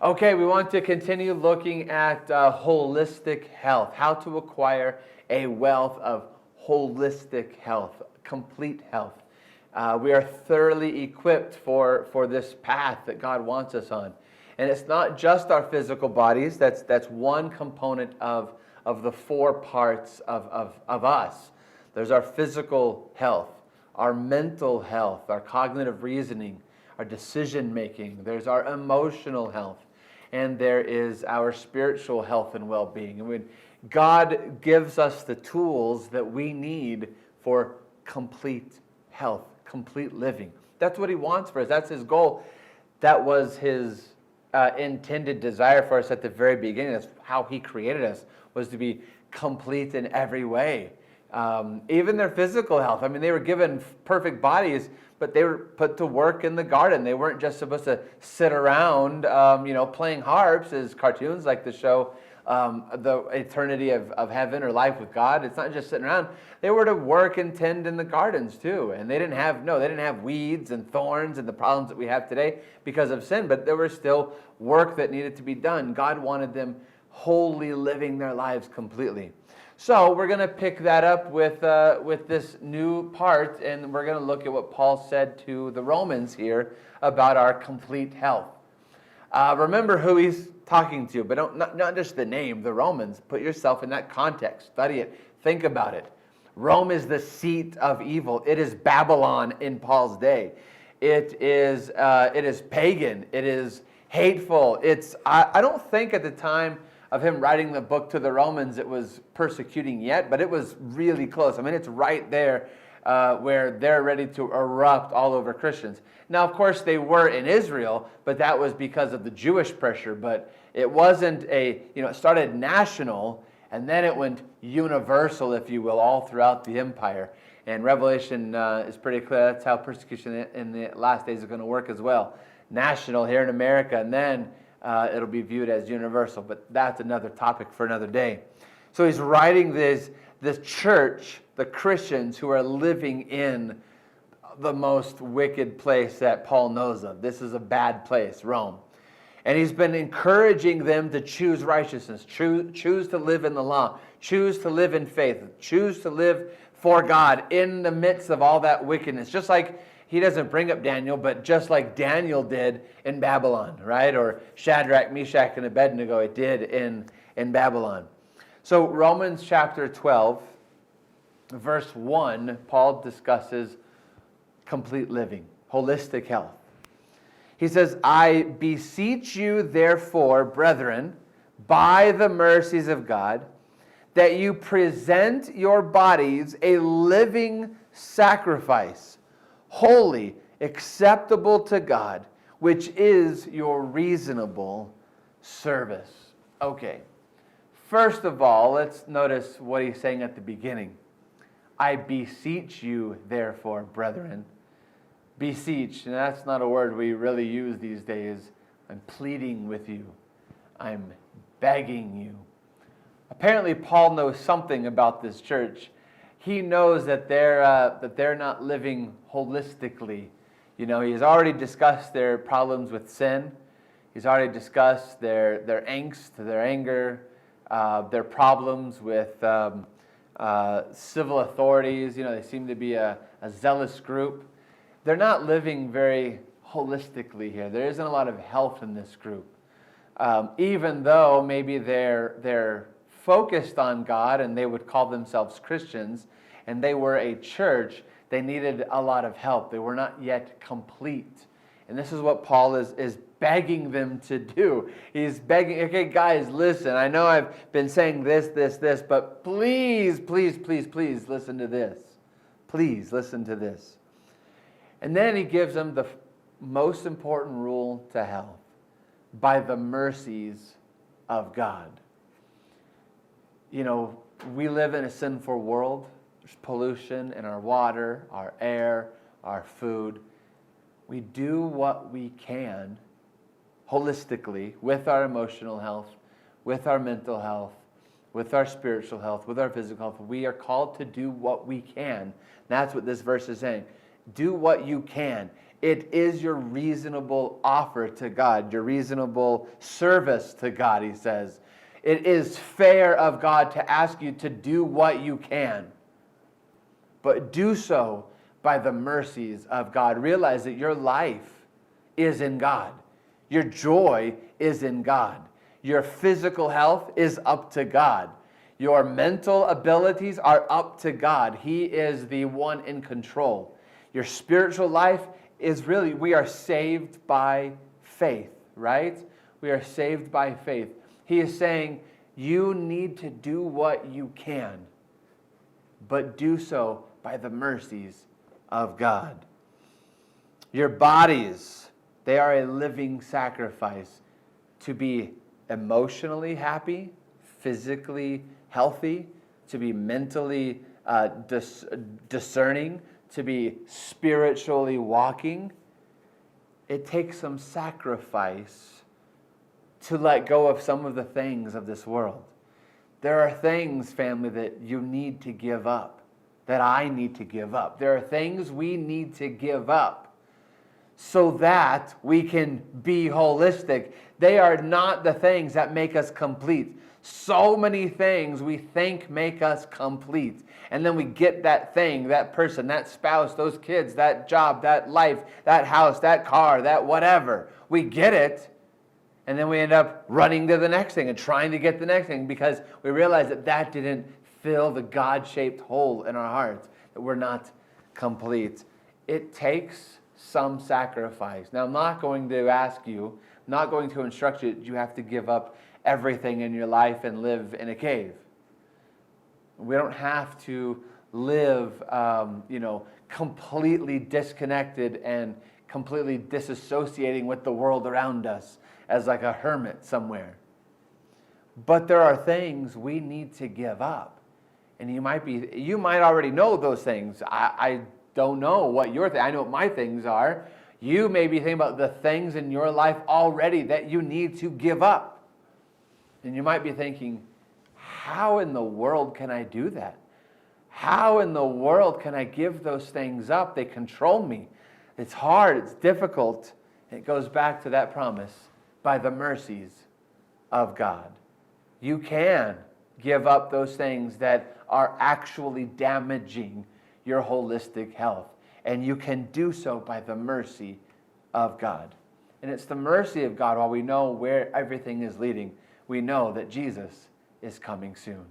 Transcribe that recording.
Okay, we want to continue looking at holistic health, how to acquire a wealth of holistic health, complete health. We are thoroughly equipped for this path that God wants us on. And it's not just our physical bodies, that's one component of the four parts of us. There's our physical health, our mental health, our cognitive reasoning, our decision making. There's our emotional health. And there is our spiritual health and well-being. I mean, God gives us the tools that we need for complete health, complete living. That's what He wants for us. That's His goal. That was His intended desire for us at the very beginning. That's how He created us, was to be complete in every way. Even their physical health. I mean, they were given perfect bodies, but they were put to work in the garden. They weren't just supposed to sit around, playing harps as cartoons like the show The Eternity of Heaven or Life with God. It's not just sitting around. They were to work and tend in the gardens too. And they didn't have weeds and thorns and the problems that we have today because of sin, but there was still work that needed to be done. God wanted them wholly living their lives completely. So we're going to pick that up with this new part, and we're going to look at what Paul said to the Romans here about our complete health. Remember who he's talking to, but not just the name, the Romans. Put yourself in that context. Study it. Think about it. Rome is the seat of evil. It is Babylon in Paul's day. It is pagan. It is hateful. I don't think at the time of him writing the book to the Romans it was persecuting yet, but it was really close. I mean, it's right there where they're ready to erupt all over Christians. Now, of course, they were in Israel, but that was because of the Jewish pressure. But it wasn't it started national, and then it went universal, if you will, all throughout the empire. And Revelation is pretty clear. That's how persecution in the last days is going to work as well. National here in America, and then it'll be viewed as universal, but that's another topic for another day. So he's writing this church, the Christians who are living in the most wicked place that Paul knows of. This is a bad place, Rome. And he's been encouraging them to choose righteousness, choose to live in the law, choose to live in faith, choose to live for God in the midst of all that wickedness. Just like he doesn't bring up Daniel, but just like Daniel did in Babylon, right? Or Shadrach, Meshach, and Abednego, it did in Babylon. So Romans chapter 12, verse 1, Paul discusses complete living, holistic health. He says, I beseech you, therefore, brethren, by the mercies of God, that you present your bodies a living sacrifice, holy, acceptable to God, which is your reasonable service. Okay. First of all, let's notice what he's saying at the beginning. I beseech you, therefore, brethren. Beseech, and that's not a word we really use these days. I'm pleading with you. I'm begging you. Apparently, Paul knows something about this church. He knows that they're not living holistically. He's already discussed their problems with sin. He's already discussed their angst, their anger, their problems with civil authorities. They seem to be a zealous group. They're not living very holistically here. There isn't a lot of health in this group. Even though maybe they're focused on God and they would call themselves Christians and they were a church, they needed a lot of help. They were not yet complete. And this is what Paul is begging them to do. He's begging, okay, guys, listen, I know I've been saying this, but please, please, please, please listen to this. Please listen to this. And then he gives them the most important rule to health: by the mercies of God. We live in a sinful world. There's pollution in our water, our air, our food. We do what we can holistically with our emotional health, with our mental health, with our spiritual health, with our physical health. We are called to do what we can. That's what this verse is saying. Do what you can. It is your reasonable offer to God, your reasonable service to God, he says. It is fair of God to ask you to do what you can, but do so by the mercies of God. Realize that your life is in God. Your joy is in God. Your physical health is up to God. Your mental abilities are up to God. He is the one in control. Your spiritual life is really, we are saved by faith, right? We are saved by faith. He is saying, you need to do what you can, but do so by the mercies of God. Your bodies, they are a living sacrifice to be emotionally happy, physically healthy, to be mentally discerning, to be spiritually walking. It takes some sacrifice to let go of some of the things of this world. There are things, family, that you need to give up, that I need to give up. There are things we need to give up so that we can be holistic. They are not the things that make us complete. So many things we think make us complete. And then we get that thing, that person, that spouse, those kids, that job, that life, that house, that car, that whatever. We get it, and then we end up running to the next thing and trying to get the next thing because we realize that that didn't fill the God-shaped hole in our hearts, that we're not complete. It takes some sacrifice. Now, I'm not going to ask you, I'm not going to instruct you that you have to give up everything in your life and live in a cave. We don't have to live, completely disconnected and completely disassociating with the world around us as like a hermit somewhere. But there are things we need to give up. And you might already know those things. I don't know what your I know what my things are. You may be thinking about the things in your life already that you need to give up. And you might be thinking, how in the world can I do that? How in the world can I give those things up? They control me. It's hard. It's difficult. It goes back to that promise, by the mercies of God. You can give up those things that are actually damaging your holistic health. And you can do so by the mercy of God. And it's the mercy of God while we know where everything is leading. We know that Jesus is coming soon.